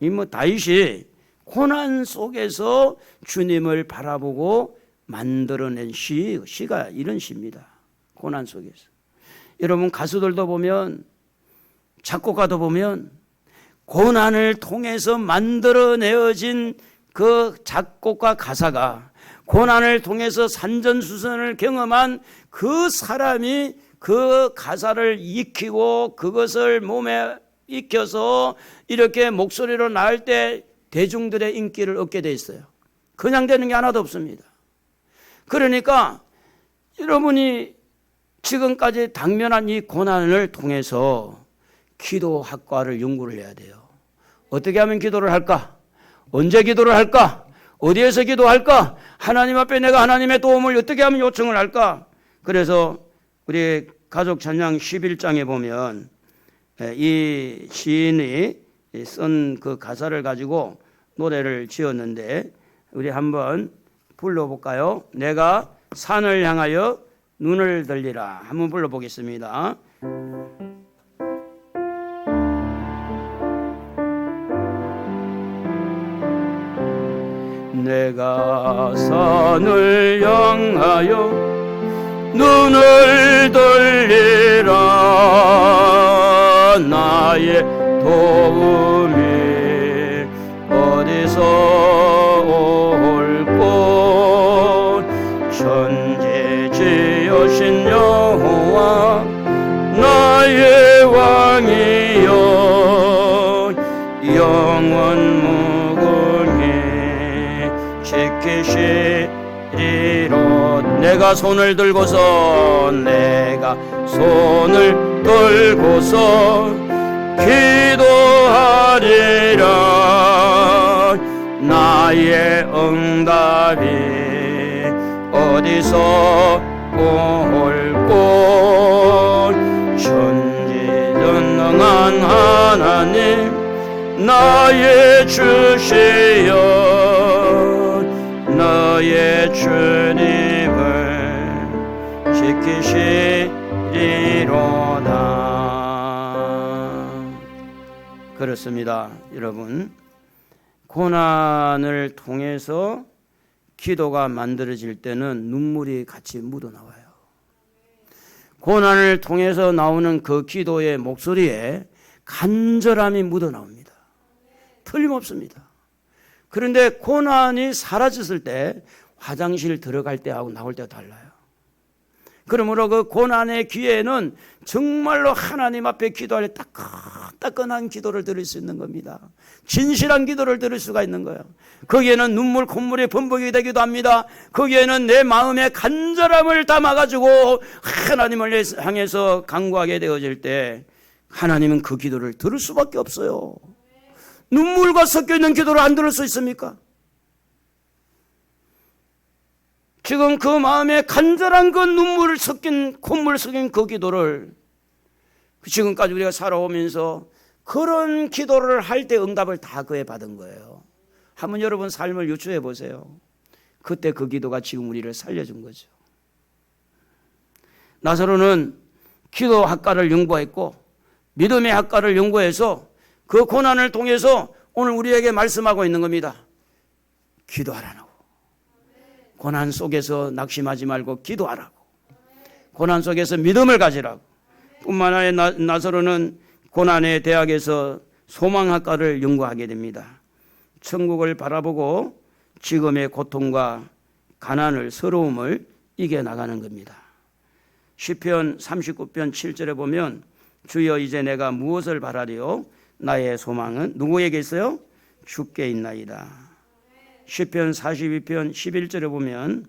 이 다윗이 고난 속에서 주님을 바라보고 만들어낸 시가 이런 시입니다. 고난 속에서. 여러분, 가수들도 보면, 작곡가도 보면 고난을 통해서 만들어내어진 그 작곡과 가사가, 고난을 통해서 산전수전을 경험한 그 사람이 그 가사를 익히고 그것을 몸에 익혀서 이렇게 목소리로 나올 때 대중들의 인기를 얻게 돼 있어요. 그냥 되는 게 하나도 없습니다. 그러니까 여러분이 지금까지 당면한 이 고난을 통해서 기도 학과를 연구를 해야 돼요. 어떻게 하면 기도를 할까? 언제 기도를 할까? 어디에서 기도할까? 하나님 앞에 내가 하나님의 도움을 어떻게 하면 요청을 할까? 그래서 우리 가족 찬양 11장에 보면 이 시인이 쓴 그 가사를 가지고 노래를 지었는데, 우리 한번 불러볼까요? 내가 산을 향하여 눈을 들리라. 한번 불러보겠습니다. 내가 산을 향하여 눈을 돌리라. 나의 도움이 어디서 올꼬. 천지지으신 여호와 나의 왕이여 영원 무궁히 지키시리로. 내가 손을 들고서 기도하리라. 나의 응답이 어디서 올꼬. 전지전능한 하나님 나의 주시여 너의 주님을 지키시리로다. 그렇습니다. 여러분, 고난을 통해서 기도가 만들어질 때는 눈물이 같이 묻어나와요. 고난을 통해서 나오는 그 기도의 목소리에 간절함이 묻어나옵니다. 틀림없습니다. 그런데 고난이 사라졌을 때 화장실 들어갈 때하고 나올 때가 달라요. 그러므로 그 고난의 기회에는 정말로 하나님 앞에 기도할 때 따끈한 기도를 들을 수 있는 겁니다. 진실한 기도를 들을 수가 있는 거예요. 거기에는 눈물 콧물이 범벅이 되기도 합니다. 거기에는 내 마음의 간절함을 담아가지고 하나님을 향해서 간구하게 되어질 때 하나님은 그 기도를 들을 수밖에 없어요. 눈물과 섞여있는 기도를 안 들을 수 있습니까? 지금 그 마음에 간절한 그 눈물을 섞인 콧물 섞인 그 기도를 지금까지 우리가 살아오면서 그런 기도를 할 때 응답을 다 그에 받은 거예요. 한번 여러분 삶을 유추해 보세요. 그때 그 기도가 지금 우리를 살려준 거죠. 나사로는 기도 학과를 연구했고 믿음의 학과를 연구해서 그 고난을 통해서 오늘 우리에게 말씀하고 있는 겁니다. 기도하라고. 고난 속에서 낙심하지 말고 기도하라고. 고난 속에서 믿음을 가지라고. 뿐만 아니라 나사로는 고난의 대학에서 소망학과를 연구하게 됩니다. 천국을 바라보고 지금의 고통과 가난을 서러움을 이겨나가는 겁니다. 시편 39편 7절에 보면 주여 이제 내가 무엇을 바라리요? 나의 소망은 누구에게 있어요? 주께 있나이다. 시편 42편 11절에 보면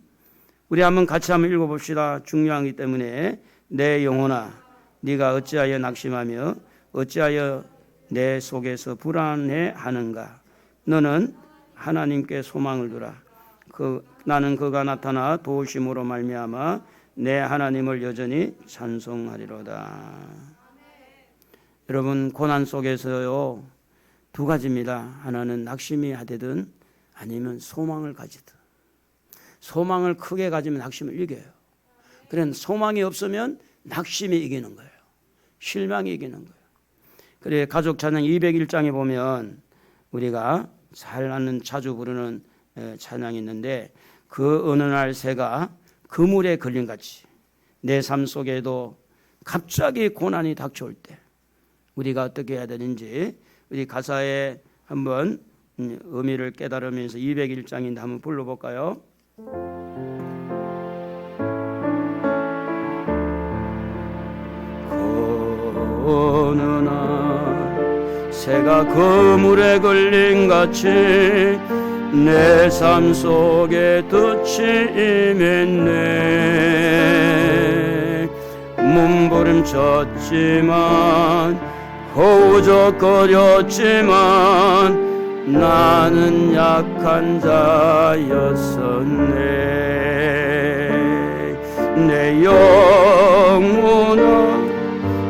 우리 같이 한번 읽어봅시다. 중요하기 때문에 내 영혼아 네가 어찌하여 낙심하며 어찌하여 내 속에서 불안해하는가. 너는 하나님께 소망을 두라. 나는 그가 나타나 도우심으로 말미암아 내 하나님을 여전히 찬송하리로다. 여러분, 고난 속에서요 두 가지입니다. 하나는 낙심이 하되든 아니면 소망을 가지든. 소망을 크게 가지면 낙심을 이겨요. 그런 소망이 없으면 낙심이 이기는 거예요. 실망이 이기는 거예요. 그래 가족 찬양 201장에 보면 우리가 잘 아는 자주 부르는 찬양이 있는데 그 어느 날 새가 그물에 걸린 같이 내 삶 속에도 갑자기 고난이 닥쳐올 때 우리가 어떻게 해야 되는지 우리 가사에 한번 의미를 깨달으면서 201장인데 한번 불러볼까요? 어느 날 새가 그물에 걸린 같이 내 삶 속에 덫이 임했네. 몸부림쳤지만 허우적거렸지만 나는 약한 자였었네. 내 영혼아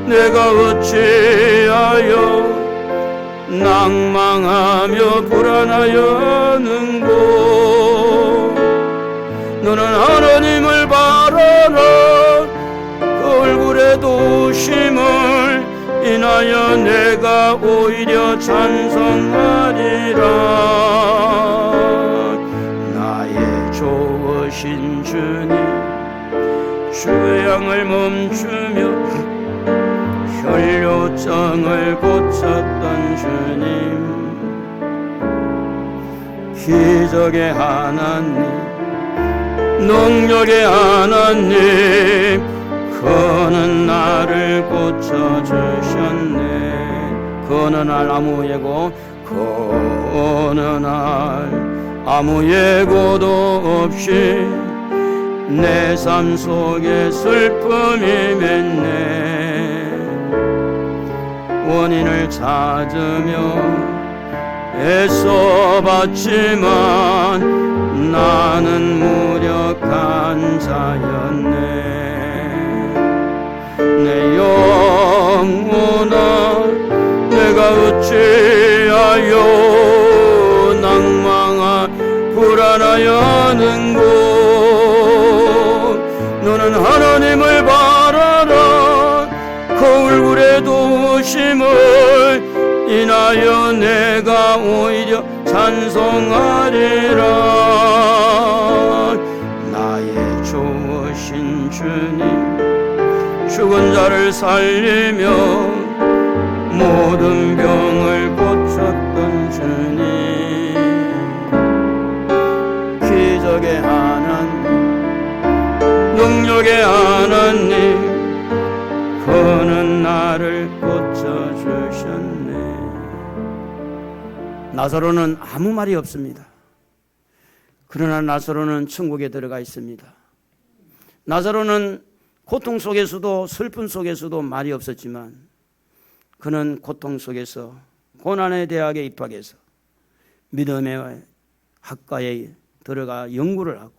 내가 어찌하여 낭망하며 불안하였는고. 너는 하나님을 바라라. 그 얼굴에 도우심을 인하여 내가 오히려 찬송하리라. 좋으신 주님, 주의 양을 멈추며 혈뇨증을 고쳤던 주님, 기적의 하나님, 능력의 하나님, 그는 나를 고쳐주셨네. 그 어느 날 아무 예고, 그 어느 날 아무 예고도 없이 내 삶 속에 슬픔이 맺네. 원인을 찾으며 애써봤지만 나는 무력한 자였네. 내 영혼아, 내가 어찌하여 낭망하 불안하여는고. 너는 하나님을 바라라. 그 얼굴의 도우심을 인하여 내가 오히려 찬송하리라. 나의 좋으신 주님, 죽은 자를 살리며 모든 병을 고쳤던 주님, 기적의 하나님, 능력의 하나님, 그는 나를 고쳐주셨네. 나사로는 아무 말이 없습니다. 그러나 나사로는 천국에 들어가 있습니다. 나사로는 고통 속에서도 슬픔 속에서도 말이 없었지만 그는 고통 속에서 고난의 대학에 입학해서 믿음의 학과에 들어가 연구를 하고,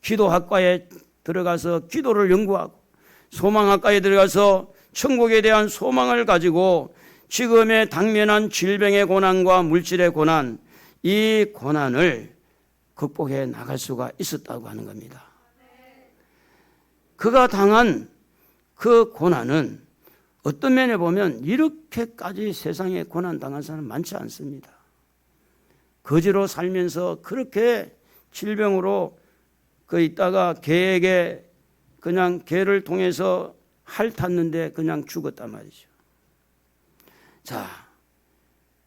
기도학과에 들어가서 기도를 연구하고, 소망학과에 들어가서 천국에 대한 소망을 가지고 지금의 당면한 질병의 고난과 물질의 고난, 이 고난을 극복해 나갈 수가 있었다고 하는 겁니다. 그가 당한 그 고난은 어떤 면에 보면 이렇게까지 세상에 고난 당한 사람 많지 않습니다. 거지로 살면서 그렇게 질병으로 있다가 개에게 그냥 개를 통해서 핥았는데 그냥 죽었단 말이죠. 자,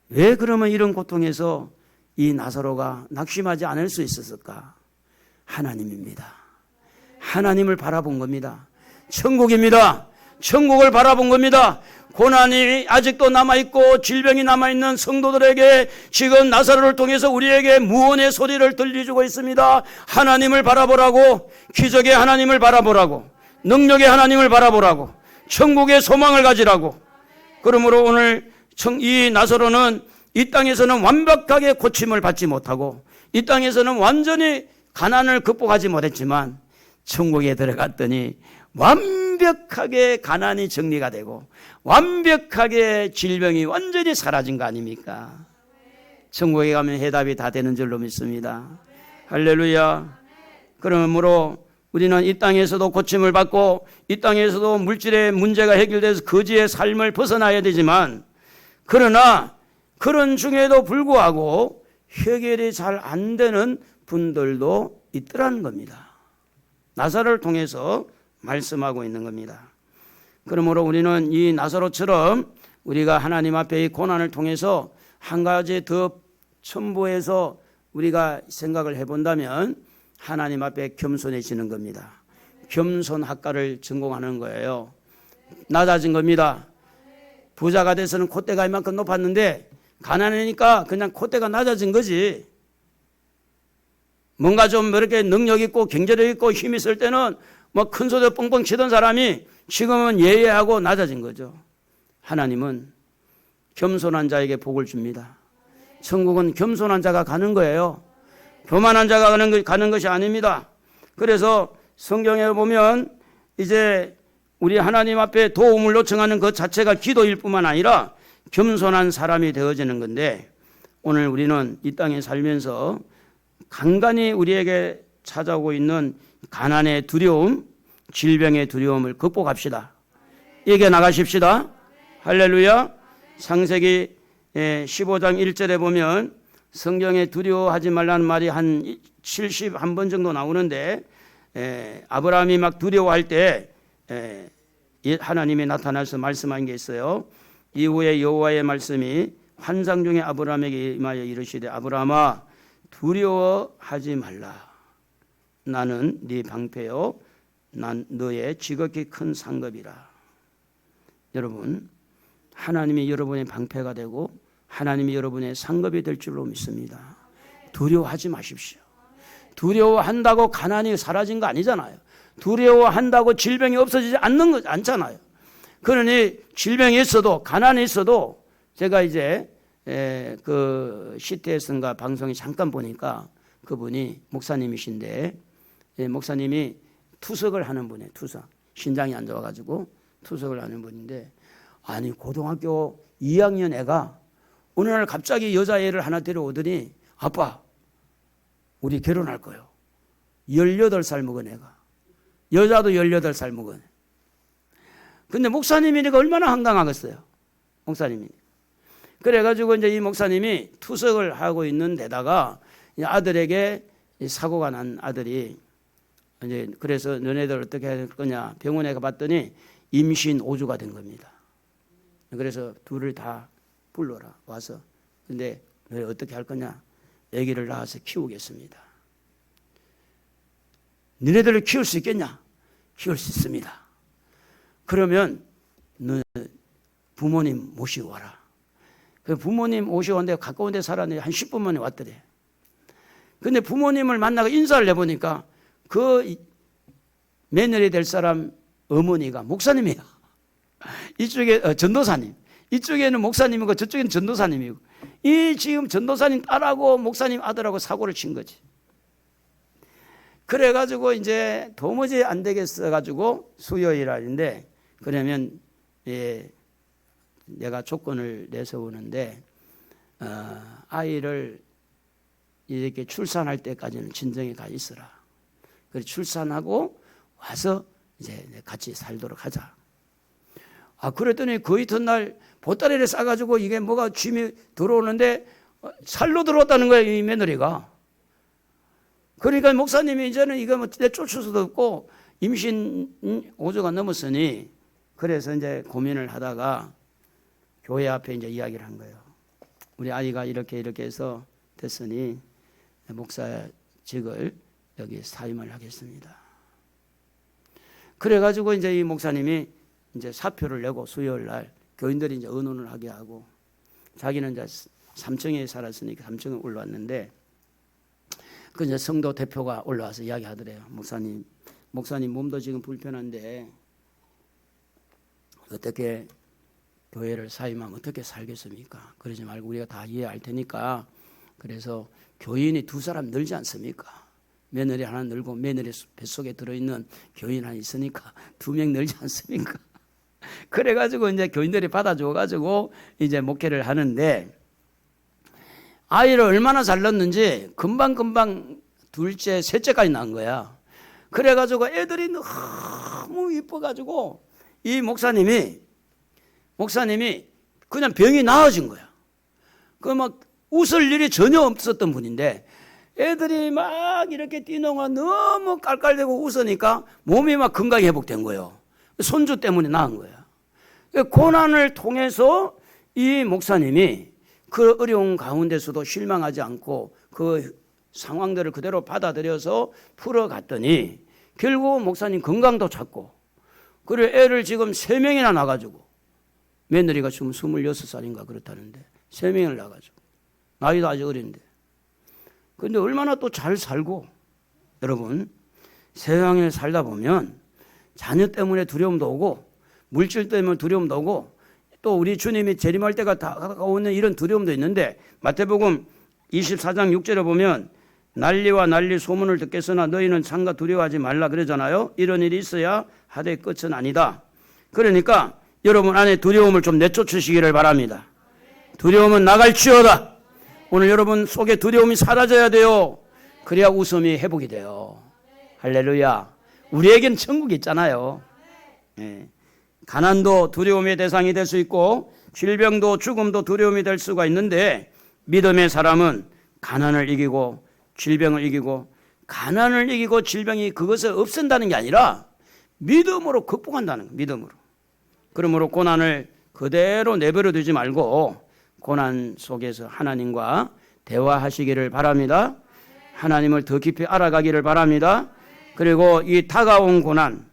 왜 그러면 이런 고통에서 이 나사로가 낙심하지 않을 수 있었을까? 하나님입니다. 하나님을 바라본 겁니다. 천국입니다. 천국을 바라본 겁니다. 고난이 아직도 남아있고 질병이 남아있는 성도들에게 지금 나사로를 통해서 우리에게 무언의 소리를 들려주고 있습니다. 하나님을 바라보라고, 기적의 하나님을 바라보라고, 능력의 하나님을 바라보라고, 천국의 소망을 가지라고. 그러므로 오늘 이 나사로는 이 땅에서는 완벽하게 고침을 받지 못하고 이 땅에서는 완전히 가난을 극복하지 못했지만 천국에 들어갔더니 완벽하게 가난이 정리가 되고 완벽하게 질병이 완전히 사라진 거 아닙니까? 천국에 가면 해답이 다 되는 줄로 믿습니다. 할렐루야. 그러므로 우리는 이 땅에서도 고침을 받고 이 땅에서도 물질의 문제가 해결돼서 거지의 삶을 벗어나야 되지만, 그러나 그런 중에도 불구하고 해결이 잘 안 되는 분들도 있더라는 겁니다. 나사로를 통해서 말씀하고 있는 겁니다. 그러므로 우리는 이 나사로처럼 우리가 하나님 앞에 이 고난을 통해서 한 가지 더 첨부해서 우리가 생각을 해본다면 하나님 앞에 겸손해지는 겁니다. 겸손학과를 전공하는 거예요. 낮아진 겁니다. 부자가 돼서는 콧대가 이만큼 높았는데 가난하니까 그냥 콧대가 낮아진 거지. 뭔가 좀 이렇게 능력 있고 경제력 있고 힘 있을 때는 뭐 큰 소리 뻥뻥 치던 사람이 지금은 예예하고 낮아진 거죠. 하나님은 겸손한 자에게 복을 줍니다. 천국은 겸손한 자가 가는 거예요. 교만한 자가 가는 것이 아닙니다. 그래서 성경에 보면 이제 우리 하나님 앞에 도움을 요청하는 것 자체가 기도일 뿐만 아니라 겸손한 사람이 되어지는 건데, 오늘 우리는 이 땅에 살면서 간간히 우리에게 찾아오고 있는 가난의 두려움, 질병의 두려움을 극복합시다. 이겨나가십시다. 할렐루야. 창세기 15장 1절에 보면 성경에 두려워하지 말라는 말이 한 71번 정도 나오는데 아브라함이 막 두려워할 때 하나님이 나타나서 말씀한 게 있어요. 이후에 여호와의 말씀이 환상 중에 아브라함에게 임하여 이르시되 아브라함아 두려워하지 말라. 나는 네 방패요 난 너의 지극히 큰 상급이라. 여러분, 하나님이 여러분의 방패가 되고 하나님이 여러분의 상급이 될 줄로 믿습니다. 두려워하지 마십시오. 두려워한다고 가난이 사라진 거 아니잖아요. 두려워한다고 질병이 없어지지 않잖아요. 그러니 질병이 있어도 가난이 있어도 제가 이제 그 CTS인가 방송에 잠깐 보니까 그분이 목사님이신데 목사님이 투석을 하는 분이에요. 투석. 신장이 안 좋아가지고 투석을 하는 분인데 아니 고등학교 2학년 애가 어느 날 갑자기 여자애를 하나 데려오더니 아빠 우리 결혼할 거예요. 18살 먹은 애가. 여자도 18살 먹은 애. 근데 목사님이니까 얼마나 황당하겠어요. 목사님이. 그래가지고 이제 이 목사님이 투석을 하고 있는 데다가 아들에게 사고가 난 아들이 이제 그래서 너네들 어떻게 할 거냐 병원에 가봤더니 임신 5주가 된 겁니다. 그래서 둘을 다 불러라 와서 근데 너희 어떻게 할 거냐 아기를 낳아서 키우겠습니다. 너네들을 키울 수 있겠냐? 키울 수 있습니다. 그러면 너 부모님 모시고 와라. 그 부모님 모시고 왔는데 가까운 데 살았는데 한 10분 만에 왔더래. 근데 부모님을 만나고 인사를 해보니까 그 며느리 될 사람 어머니가 목사님이야. 이쪽에 전도사님. 이쪽에는 목사님이고 저쪽에는 전도사님이고 이 지금 전도사님 딸하고 목사님 아들하고 사고를 친 거지. 그래가지고 이제 도무지 안 되겠어 가지고 수요일 날인데 그러면 내가 조건을 내세우는데 아이를 이렇게 출산할 때까지는 진정에 가 있어라. 그래서 출산하고 와서 이제 같이 살도록 하자. 그랬더니 그 이튿날 보따리를 싸가지고 이게 뭐가 짐이 들어오는데 살로 들어왔다는 거예요, 이 며느리가. 그러니까 목사님이 이제는 이거 뭐 내쫓을 수도 없고 임신 5주가 넘었으니 그래서 이제 고민을 하다가 교회 앞에 이제 이야기를 한 거예요. 우리 아이가 이렇게 해서 됐으니 목사직을 여기 사임을 하겠습니다. 그래가지고 이제 이 목사님이 이제 사표를 내고 수요일 날 교인들이 이제 의논을 하게 하고 자기는 이제 3층에 살았으니까 3층에 올라왔는데 그 이제 성도 대표가 올라와서 이야기하더래요. 목사님 몸도 지금 불편한데 어떻게 교회를 사임하면 어떻게 살겠습니까? 그러지 말고 우리가 다 이해할 테니까 그래서 교인이 2사람 늘지 않습니까? 며느리 하나 늘고 며느리 뱃속에 들어있는 교인 하나 있으니까 2명 늘지 않습니까? 그래가지고 이제 교인들이 받아줘가지고 이제 목회를 하는데 아이를 얼마나 잘 낳는지 금방 둘째, 셋째까지 낳은 거야. 그래가지고 애들이 너무 이뻐가지고 이 목사님이 그냥 병이 나아진 거야. 그 막 웃을 일이 전혀 없었던 분인데 애들이 막 이렇게 뛰노가 너무 깔깔대고 웃으니까 몸이 막 건강이 회복된 거예요. 손주 때문에 나은 거야. 고난을 통해서 이 목사님이 그 어려운 가운데서도 실망하지 않고 그 상황들을 그대로 받아들여서 풀어갔더니 결국 목사님 건강도 찾고 그리고 애를 지금 3명이나 낳아가지고 며느리가 지금 26살인가 그렇다는데 3명을 낳아가지고 나이도 아직 어린데 근데 얼마나 또 잘 살고 여러분 세상에 살다 보면 자녀 때문에 두려움도 오고 물질 때문에 두려움도 오고 또 우리 주님이 재림할 때가 다가오는 이런 두려움도 있는데 마태복음 24장 6절에 보면 난리와 난리 소문을 듣겠으나 너희는 상가 두려워하지 말라 그러잖아요. 이런 일이 있어야 하되 끝은 아니다. 그러니까 여러분 안에 두려움을 좀 내쫓으시기를 바랍니다. 두려움은 나갈지어다. 오늘 여러분 속에 두려움이 사라져야 돼요. 그래야 웃음이 회복이 돼요. 할렐루야. 우리에겐 천국이 있잖아요. 네. 가난도 두려움의 대상이 될 수 있고 질병도 죽음도 두려움이 될 수가 있는데 믿음의 사람은 가난을 이기고 질병을 이기고, 가난을 이기고 질병이 그것을 없앤다는 게 아니라 믿음으로 극복한다는 거예요. 믿음으로. 그러므로 고난을 그대로 내버려 두지 말고 고난 속에서 하나님과 대화하시기를 바랍니다. 하나님을 더 깊이 알아가기를 바랍니다. 그리고 이 다가온 고난,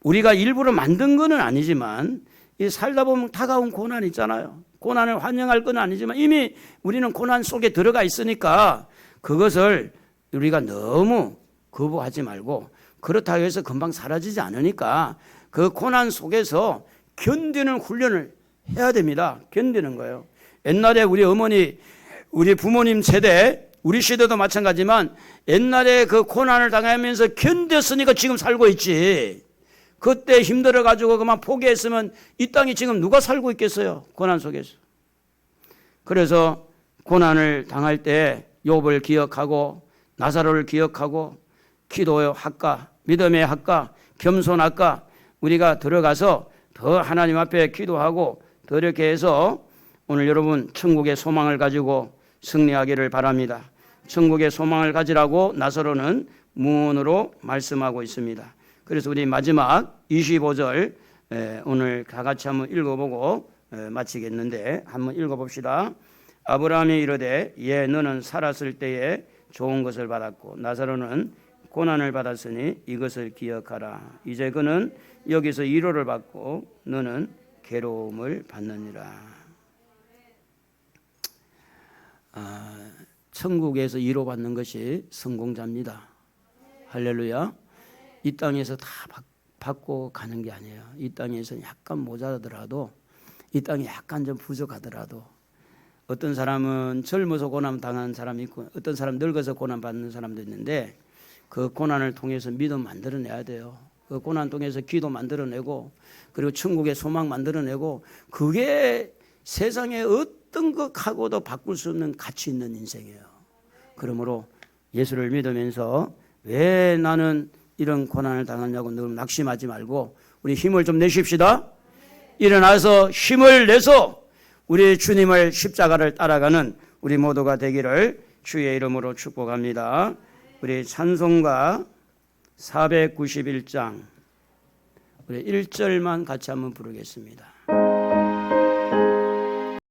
우리가 일부러 만든 건 아니지만 이 살다 보면 다가온 고난 있잖아요. 고난을 환영할 건 아니지만 이미 우리는 고난 속에 들어가 있으니까 그것을 우리가 너무 거부하지 말고, 그렇다고 해서 금방 사라지지 않으니까 그 고난 속에서 견디는 훈련을 해야 됩니다. 견디는 거예요. 옛날에 우리 어머니, 우리 부모님 세대, 우리 시대도 마찬가지지만 옛날에 그 고난을 당하면서 견뎠으니까 지금 살고 있지. 그때 힘들어가지고 그만 포기했으면 이 땅에 지금 누가 살고 있겠어요? 고난 속에서. 그래서 고난을 당할 때 욥을 기억하고 나사로를 기억하고 기도의 학과, 믿음의 학과, 겸손 학과 우리가 들어가서 더 하나님 앞에 기도하고 더 이렇게 해서 오늘 여러분 천국의 소망을 가지고 승리하기를 바랍니다. 천국의 소망을 가지라고 나사로는 문으로 말씀하고 있습니다. 그래서 우리 마지막 25절 오늘 다 같이 한번 읽어보고 마치겠는데 한번 읽어봅시다. 아브라함이 이르되 너는 살았을 때에 좋은 것을 받았고 나사로는 고난을 받았으니 이것을 기억하라. 이제 그는 여기서 위로를 받고 너는 괴로움을 받느니라. 천국에서 위로받는 것이 성공자입니다. 할렐루야. 이 땅에서 다 받고 가는 게 아니에요. 이 땅에서 약간 모자라더라도, 이 땅이 약간 좀 부족하더라도, 어떤 사람은 젊어서 고난 당하는 사람이 있고 어떤 사람 늙어서 고난 받는 사람도 있는데 그 고난을 통해서 믿음 만들어내야 돼요. 그 고난 통해서 기도 만들어내고 그리고 천국의 소망 만들어내고, 그게 세상의 어떤 것하고도 바꿀 수 없는 가치 있는 인생이에요. 그러므로 예수를 믿으면서 왜 나는 이런 고난을 당하냐고 너무 낙심하지 말고 우리 힘을 좀 내십시다. 일어나서 힘을 내서 우리 주님을 십자가를 따라가는 우리 모두가 되기를 주의 이름으로 축복합니다. 우리 찬송가 491장 우리 1절만 같이 한번 부르겠습니다.